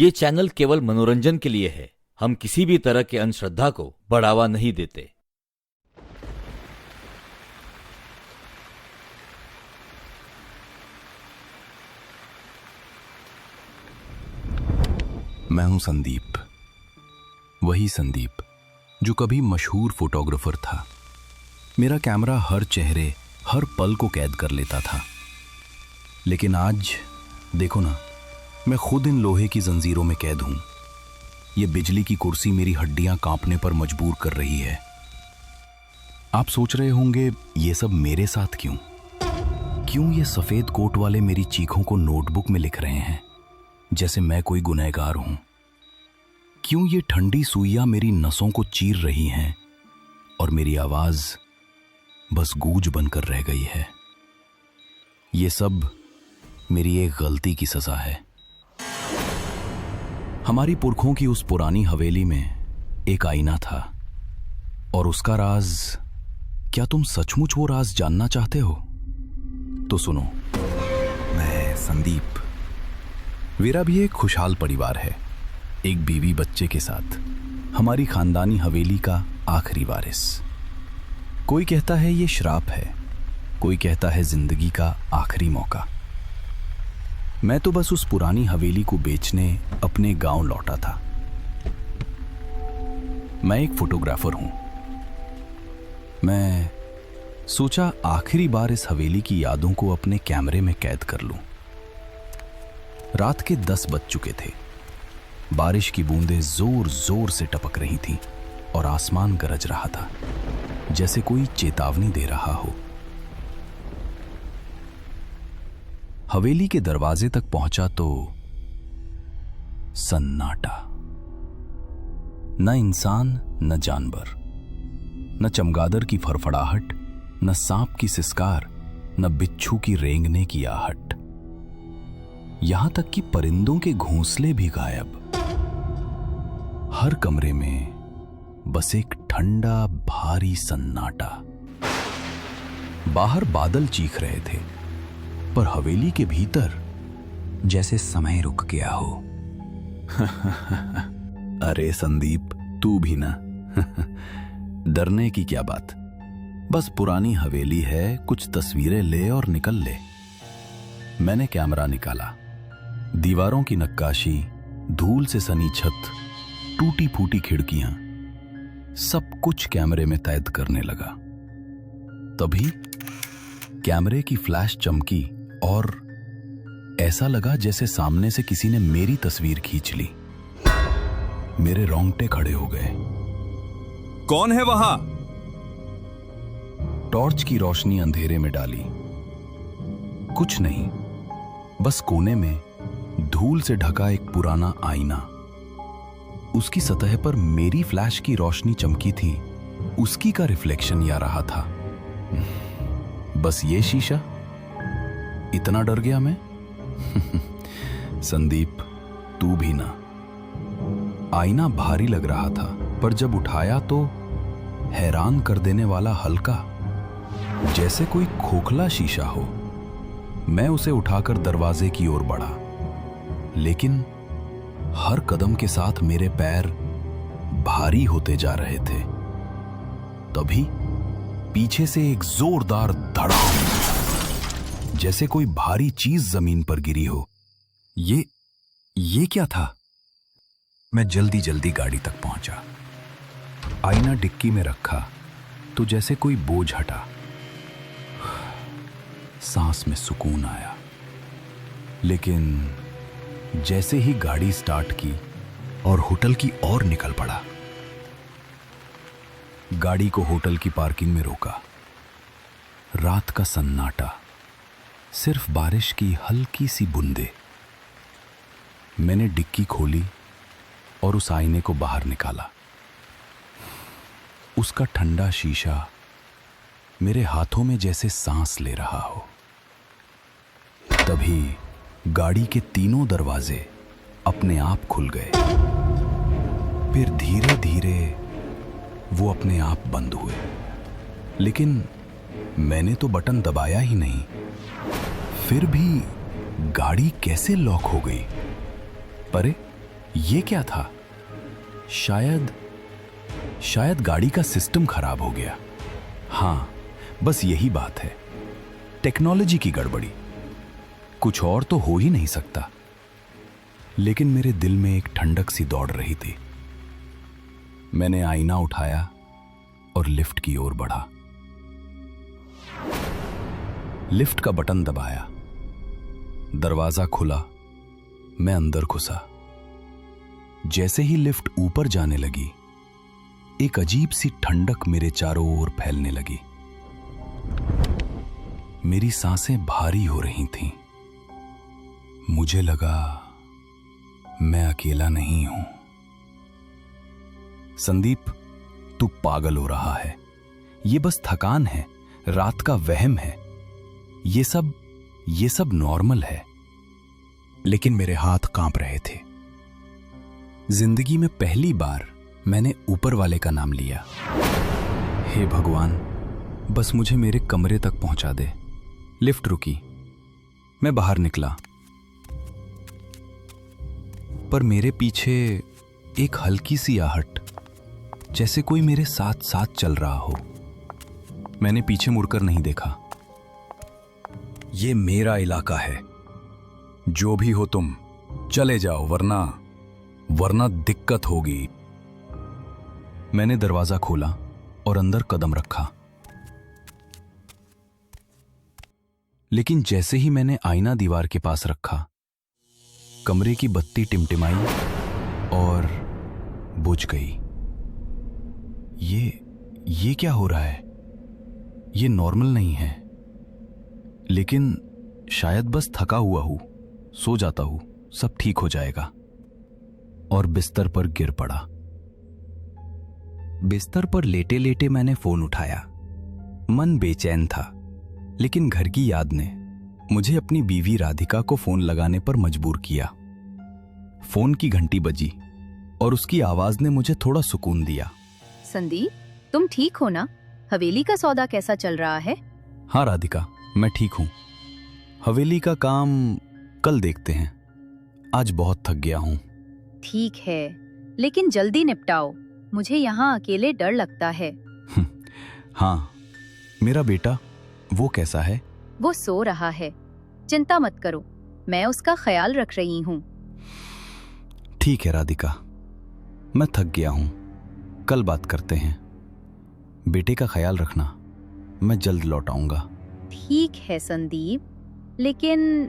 ये चैनल केवल मनोरंजन के लिए है। हम किसी भी तरह के अंधश्रद्धा को बढ़ावा नहीं देते। मैं हूं संदीप, वही संदीप जो कभी मशहूर फोटोग्राफर था। मेरा कैमरा हर चेहरे, हर पल को कैद कर लेता था। लेकिन आज देखो ना, मैं खुद इन लोहे की जंजीरों में कैद हूं। ये बिजली की कुर्सी मेरी हड्डियां कांपने पर मजबूर कर रही है। आप सोच रहे होंगे ये सब मेरे साथ क्यों? क्यों ये सफेद कोट वाले मेरी चीखों को नोटबुक में लिख रहे हैं जैसे मैं कोई गुनहगार हूं? क्यों ये ठंडी सुइयां मेरी नसों को चीर रही हैं और मेरी आवाज बस गूंज बनकर रह गई है? ये सब मेरी एक गलती की सजा है। हमारी पुरखों की उस पुरानी हवेली में एक आईना था, और उसका राज, क्या तुम सचमुच वो राज जानना चाहते हो? तो सुनो। मैं संदीप, मेरा भी एक खुशहाल परिवार है, एक बीवी बच्चे के साथ, हमारी खानदानी हवेली का आखिरी वारिस। कोई कहता है ये श्राप है, कोई कहता है जिंदगी का आखिरी मौका। मैं तो बस उस पुरानी हवेली को बेचने अपने गांव लौटा था। मैं एक फोटोग्राफर हूं। मैं सोचा आखिरी बार इस हवेली की यादों को अपने कैमरे में कैद कर लूं। रात के 10 बज चुके थे। बारिश की बूंदें जोर जोर से टपक रही थीं और आसमान गरज रहा था, जैसे कोई चेतावनी दे रहा हो। हवेली के दरवाजे तक पहुंचा तो सन्नाटा। न इंसान, न जानवर, न चमगादड़ की फड़फड़ाहट, न सांप की सिसकार, न बिच्छू की रेंगने की आहट। यहां तक कि परिंदों के घोंसले भी गायब। हर कमरे में बस एक ठंडा भारी सन्नाटा। बाहर बादल चीख रहे थे, पर हवेली के भीतर जैसे समय रुक गया हो। अरे संदीप, तू भी ना। डरने की क्या बात, बस पुरानी हवेली है, कुछ तस्वीरें ले और निकल ले। मैंने कैमरा निकाला। दीवारों की नक्काशी, धूल से सनी छत, टूटी फूटी खिड़कियां, सब कुछ कैमरे में कैद करने लगा। तभी कैमरे की फ्लैश चमकी और ऐसा लगा जैसे सामने से किसी ने मेरी तस्वीर खींच ली। मेरे रोंगटे खड़े हो गए। कौन है वहां? टॉर्च की रोशनी अंधेरे में डाली। कुछ नहीं, बस कोने में धूल से ढका एक पुराना आईना। उसकी सतह पर मेरी फ्लैश की रोशनी चमकी थी, उसी का रिफ्लेक्शन आ रहा था। बस ये शीशा? इतना डर गया मैं? संदीप, तू भी ना। आईना भारी लग रहा था, पर जब उठाया तो हैरान कर देने वाला हल्का, जैसे कोई खोखला शीशा हो। मैं उसे उठाकर दरवाजे की ओर बढ़ा, लेकिन हर कदम के साथ मेरे पैर भारी होते जा रहे थे। तभी पीछे से एक जोरदार धड़ाम, जैसे कोई भारी चीज जमीन पर गिरी हो। ये क्या था? मैं जल्दी जल्दी गाड़ी तक पहुंचा। आईना डिक्की में रखा तो जैसे कोई बोझ हटा। सांस में सुकून आया। लेकिन जैसे ही गाड़ी स्टार्ट की और होटल की ओर निकल पड़ा। गाड़ी को होटल की पार्किंग में रोका। रात का सन्नाटा, सिर्फ बारिश की हल्की सी बूंदें। मैंने डिक्की खोली और उस आईने को बाहर निकाला। उसका ठंडा शीशा मेरे हाथों में जैसे सांस ले रहा हो। तभी गाड़ी के तीनों दरवाजे अपने आप खुल गए। फिर धीरे धीरे वो अपने आप बंद हुए। लेकिन मैंने तो बटन दबाया ही नहीं। फिर भी गाड़ी कैसे लॉक हो गई? अरे ये क्या था? शायद गाड़ी का सिस्टम खराब हो गया। हाँ, बस यही बात है, टेक्नोलॉजी की गड़बड़ी। कुछ और तो हो ही नहीं सकता। लेकिन मेरे दिल में एक ठंडक सी दौड़ रही थी। मैंने आईना उठाया और लिफ्ट की ओर बढ़ा। लिफ्ट का बटन दबाया, दरवाजा खुला, मैं अंदर घुसा। जैसे ही लिफ्ट ऊपर जाने लगी, एक अजीब सी ठंडक मेरे चारों ओर फैलने लगी। मेरी सांसें भारी हो रही थीं। मुझे लगा मैं अकेला नहीं हूं। संदीप, तू पागल हो रहा है। ये बस थकान है, रात का वहम है। ये सब नॉर्मल है। लेकिन मेरे हाथ कांप रहे थे। जिंदगी में पहली बार मैंने ऊपर वाले का नाम लिया। हे भगवान, बस मुझे मेरे कमरे तक पहुंचा दे। लिफ्ट रुकी, मैं बाहर निकला, पर मेरे पीछे एक हल्की सी आहट, जैसे कोई मेरे साथ साथ चल रहा हो। मैंने पीछे मुड़कर नहीं देखा। ये मेरा इलाका है। जो भी हो तुम, चले जाओ, वरना दिक्कत होगी। मैंने दरवाजा खोला और अंदर कदम रखा। लेकिन जैसे ही मैंने आईना दीवार के पास रखा, कमरे की बत्ती टिमटिमाई और बुझ गई। ये क्या हो रहा है? ये नॉर्मल नहीं है। लेकिन शायद बस थका हुआ हूं, सो जाता हूं, सब ठीक हो जाएगा। और बिस्तर पर गिर पड़ा। बिस्तर पर लेटे लेटे मैंने फोन उठाया। मन बेचैन था, लेकिन घर की याद ने मुझे अपनी बीवी राधिका को फोन लगाने पर मजबूर किया। फोन की घंटी बजी और उसकी आवाज ने मुझे थोड़ा सुकून दिया। संदीप, तुम ठीक हो ना? हवेली का सौदा कैसा चल रहा है? हाँ राधिका, मैं ठीक हूं। हवेली का काम कल देखते हैं। आज बहुत थक गया हूं। ठीक है, लेकिन जल्दी निपटाओ। मुझे यहाँ अकेले डर लगता है। हाँ, मेरा बेटा, वो कैसा है? वो सो रहा है, चिंता मत करो, मैं उसका ख्याल रख रही हूँ। ठीक है राधिका, मैं थक गया हूं, कल बात करते हैं। बेटे का ख्याल रखना, मैं जल्द लौट आऊंगा। ठीक है संदीप, लेकिन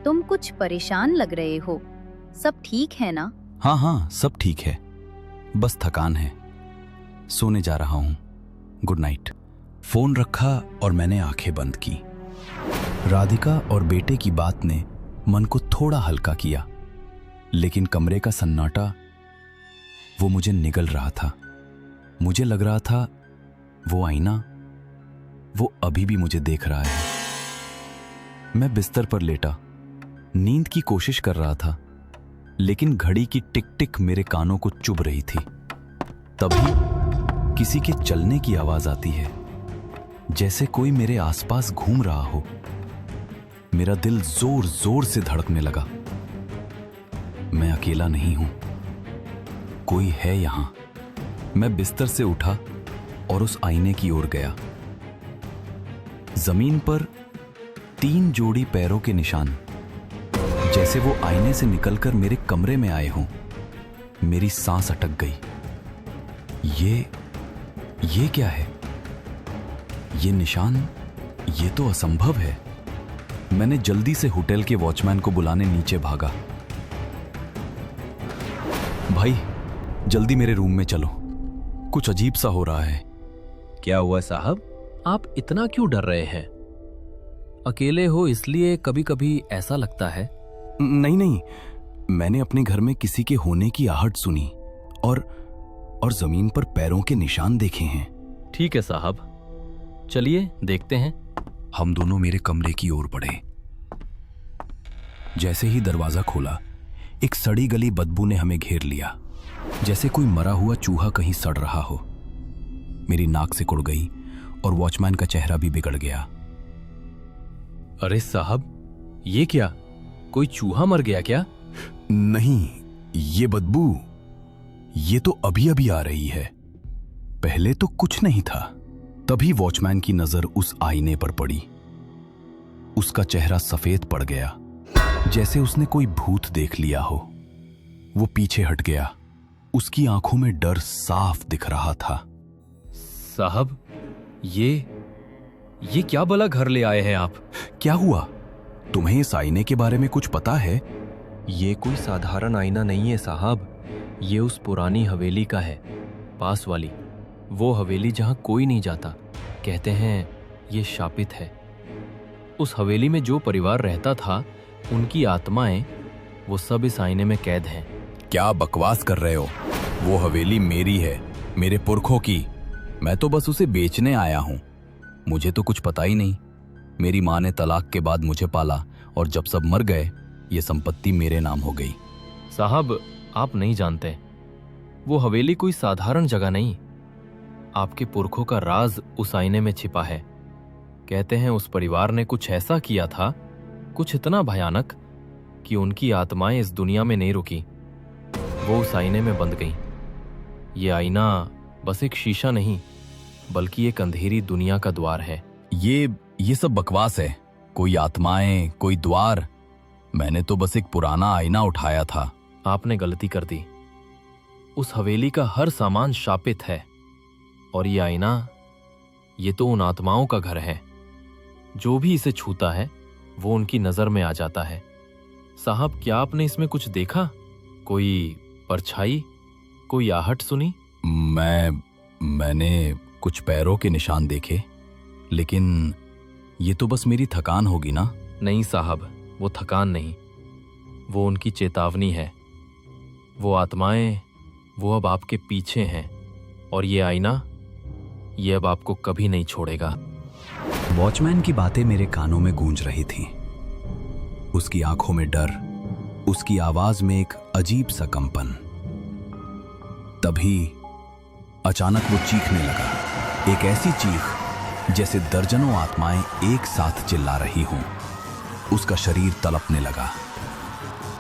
तुम कुछ परेशान लग रहे हो। सब ठीक है ना? हाँ, सब ठीक है, बस थकान है। सोने जा रहा हूं, गुड नाइट। फोन रखा और मैंने आंखें बंद की। राधिका और बेटे की बात ने मन को थोड़ा हल्का किया, लेकिन कमरे का सन्नाटा, वो मुझे निगल रहा था। मुझे लग रहा था वो आईना, वो अभी भी मुझे देख रहा है। मैं बिस्तर पर लेटा, नींद की कोशिश कर रहा था, लेकिन घड़ी की टिक टिक मेरे कानों को चुभ रही थी। तभी किसी के चलने की आवाज आती है, जैसे कोई मेरे आसपास घूम रहा हो। मेरा दिल जोर जोर से धड़कने लगा। मैं अकेला नहीं हूं, कोई है यहां। मैं बिस्तर से उठा और उस आईने की ओर गया। जमीन पर 3 जोड़ी पैरों के निशान, जैसे वो आईने से निकलकर मेरे कमरे में आए हों। मेरी सांस अटक गई। ये क्या है? ये निशान, ये तो असंभव है। मैंने जल्दी से होटल के वॉचमैन को बुलाने नीचे भागा। भाई, जल्दी मेरे रूम में चलो, कुछ अजीब सा हो रहा है। क्या हुआ साहब? आप इतना क्यों डर रहे हैं? अकेले हो इसलिए कभी कभी ऐसा लगता है। नहीं, मैंने अपने घर में किसी के होने की आहट सुनी और जमीन पर पैरों के निशान देखे हैं। ठीक है साहब, चलिए देखते हैं। हम दोनों मेरे कमरे की ओर बढ़े। जैसे ही दरवाजा खोला, एक सड़ी गली बदबू ने हमें घेर लिया, जैसे कोई मरा हुआ चूहा कहीं सड़ रहा हो। मेरी नाक सिकुड़ गई और वॉचमैन का चेहरा भी बिगड़ गया। अरे साहब, ये क्या? कोई चूहा मर गया क्या? नहीं, ये बदबू, ये तो अभी अभी आ रही है, पहले तो कुछ नहीं था। तभी वॉचमैन की नजर उस आईने पर पड़ी। उसका चेहरा सफेद पड़ गया, जैसे उसने कोई भूत देख लिया हो। वो पीछे हट गया, उसकी आंखों में डर साफ दिख रहा था। साहब, ये क्या भला घर ले आए हैं आप? क्या हुआ? तुम्हें इस आईने के बारे में कुछ पता है? ये कोई साधारण आईना नहीं है साहब, ये उस पुरानी हवेली का है, पास वाली। वो हवेली जहां कोई नहीं जाता, कहते हैं ये शापित है। उस हवेली में जो परिवार रहता था, उनकी आत्माएं, वो सब इस आईने में कैद हैं। क्या बकवास कर रहे हो? वो हवेली मेरी है, मेरे पुरखों की। मैं तो बस उसे बेचने आया हूं। मुझे तो कुछ पता ही नहीं। मेरी माँ ने तलाक के बाद मुझे पाला, और जब सब मर गए, ये संपत्ति मेरे नाम हो गई। साहब, आप नहीं जानते, वो हवेली कोई साधारण जगह नहीं। आपके पुरखों का राज उस आईने में छिपा है। कहते हैं उस परिवार ने कुछ ऐसा किया था, कुछ इतना भयानक, कि उनकी आत्माएं इस दुनिया में नहीं रुकी। वो उस आईने में बंद गईं। ये आईना बस एक शीशा नहीं, बल्कि एक अंधेरी दुनिया का द्वार है। ये सब बकवास है। कोई आत्माएं, कोई द्वार। मैंने तो बस एक पुराना आईना उठाया था। आपने गलती कर दी। उस हवेली का हर सामान शापित है, और ये आईना, ये तो उन आत्माओं का घर है। जो भी इसे छूता है, वो उनकी नजर में आ जाता है। साहब, क्या आपने इसमें कुछ देखा? कोई परछाई, कोई आहट सुनी? मैंने कुछ पैरों के निशान देखे, लेकिन ये तो बस मेरी थकान होगी ना। नहीं साहब, वो थकान नहीं, वो उनकी चेतावनी है। वो आत्माएं, वो अब आपके पीछे हैं, और ये आईना, ये अब आपको कभी नहीं छोड़ेगा। वॉचमैन की बातें मेरे कानों में गूंज रही थीं। उसकी आंखों में डर, उसकी आवाज में एक अजीब सा कंपन। तभी अचानक वो चीखने लगा, एक ऐसी चीख जैसे दर्जनों आत्माएं एक साथ चिल्ला रही हों। उसका शरीर तड़पने लगा,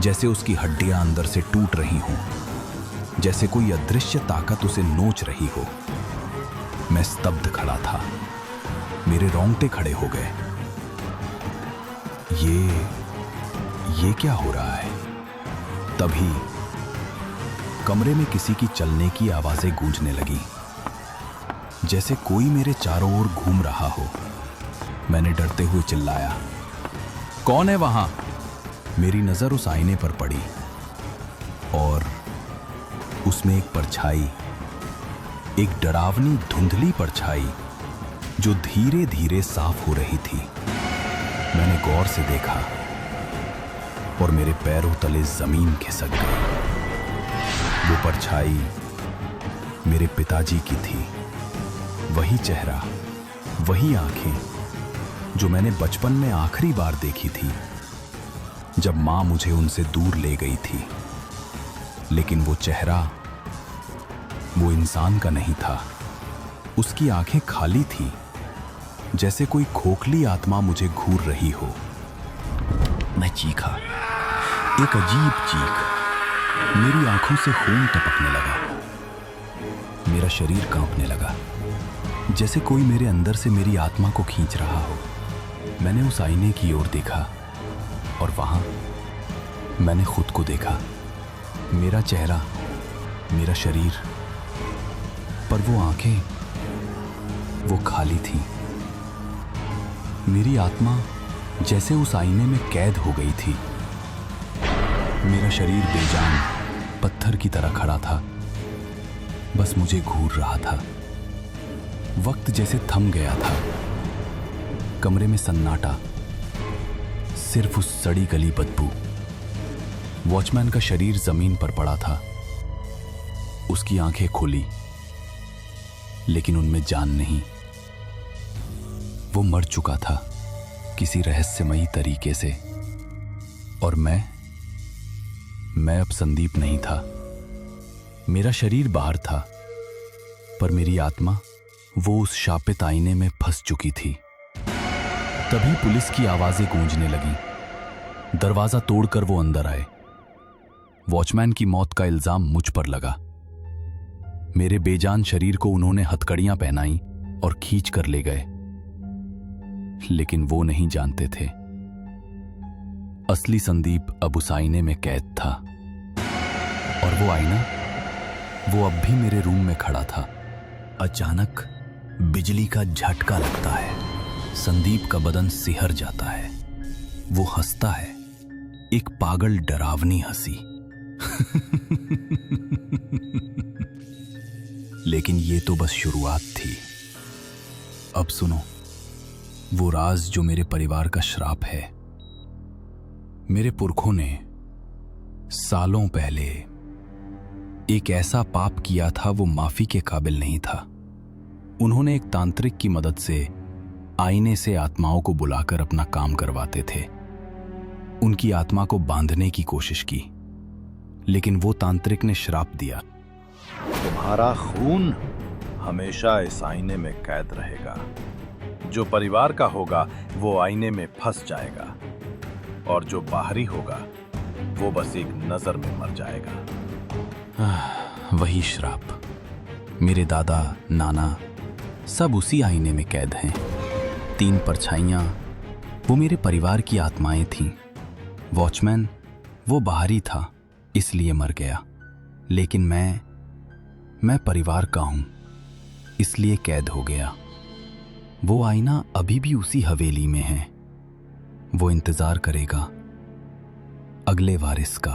जैसे उसकी हड्डियां अंदर से टूट रही हों, जैसे कोई अदृश्य ताकत उसे नोच रही हो। मैं स्तब्ध खड़ा था, मेरे रोंगटे खड़े हो गए। ये क्या हो रहा है? तभी कमरे में किसी की चलने की आवाजें गूंजने लगी, जैसे कोई मेरे चारों ओर घूम रहा हो। मैंने डरते हुए चिल्लाया, कौन है वहां? मेरी नजर उस आईने पर पड़ी, और उसमें एक परछाई, एक डरावनी धुंधली परछाई, जो धीरे धीरे साफ हो रही थी। मैंने गौर से देखा, और मेरे पैरों तले जमीन खिसक गई। वो परछाई मेरे पिताजी की थी। वही चेहरा, वही आंखें, जो मैंने बचपन में आखिरी बार देखी थी, जब मां मुझे उनसे दूर ले गई थी। लेकिन वो चेहरा, वो इंसान का नहीं था। उसकी आंखें खाली थी, जैसे कोई खोखली आत्मा मुझे घूर रही हो। मैं चीखा, एक अजीब चीख। मेरी आंखों से खून टपकने लगा, मेरा शरीर कांपने लगा, जैसे कोई मेरे अंदर से मेरी आत्मा को खींच रहा हो। मैंने उस आईने की ओर देखा, और वहां मैंने खुद को देखा, मेरा चेहरा, मेरा शरीर, पर वो आंखें, वो खाली थी। मेरी आत्मा जैसे उस आईने में कैद हो गई थी। मेरा शरीर बेजान, पत्थर की तरह खड़ा था, बस मुझे घूर रहा था। वक्त जैसे थम गया था। कमरे में सन्नाटा, सिर्फ उस सड़ी गली बदबू। वॉचमैन का शरीर जमीन पर पड़ा था, उसकी आंखें खुली, लेकिन उनमें जान नहीं। वो मर चुका था किसी रहस्यमयी तरीके से, और मैं अब संदीप नहीं था। मेरा शरीर बाहर था, पर मेरी आत्मा वो उस शापित आईने में फंस चुकी थी। तभी पुलिस की आवाजें गूंजने लगीं। दरवाजा तोड़कर वो अंदर आए। वॉचमैन की मौत का इल्जाम मुझ पर लगा। मेरे बेजान शरीर को उन्होंने हथकड़ियां पहनाई और खींच कर ले गए। लेकिन वो नहीं जानते थे, असली संदीप अब उस आईने में कैद था। और वो आईना, वो अब भी मेरे रूम में खड़ा था। अचानक बिजली का झटका लगता है। संदीप का बदन सिहर जाता है। वो हंसता है, एक पागल डरावनी हंसी। लेकिन ये तो बस शुरुआत थी। अब सुनो, वो राज जो मेरे परिवार का श्राप है। मेरे पुरखों ने सालों पहले एक ऐसा पाप किया था, वो माफी के काबिल नहीं था। उन्होंने एक तांत्रिक की मदद से आईने से आत्माओं को बुलाकर अपना काम करवाते थे। उनकी आत्मा को बांधने की कोशिश की, लेकिन वो तांत्रिक ने श्राप दिया। तुम्हारा खून हमेशा इस आईने में कैद रहेगा। जो परिवार का होगा वो आईने में फंस जाएगा, और जो बाहरी होगा वो बस एक नजर में मर जाएगा। वही श्राप। मेरे दादा, नाना सब उसी आईने में कैद हैं। 3 परछाइयां, वो मेरे परिवार की आत्माएं थीं। वॉचमैन, वो बाहरी था इसलिए मर गया। लेकिन मैं परिवार का हूं, इसलिए कैद हो गया। वो आईना अभी भी उसी हवेली में है। वो इंतजार करेगा अगले वारिस का।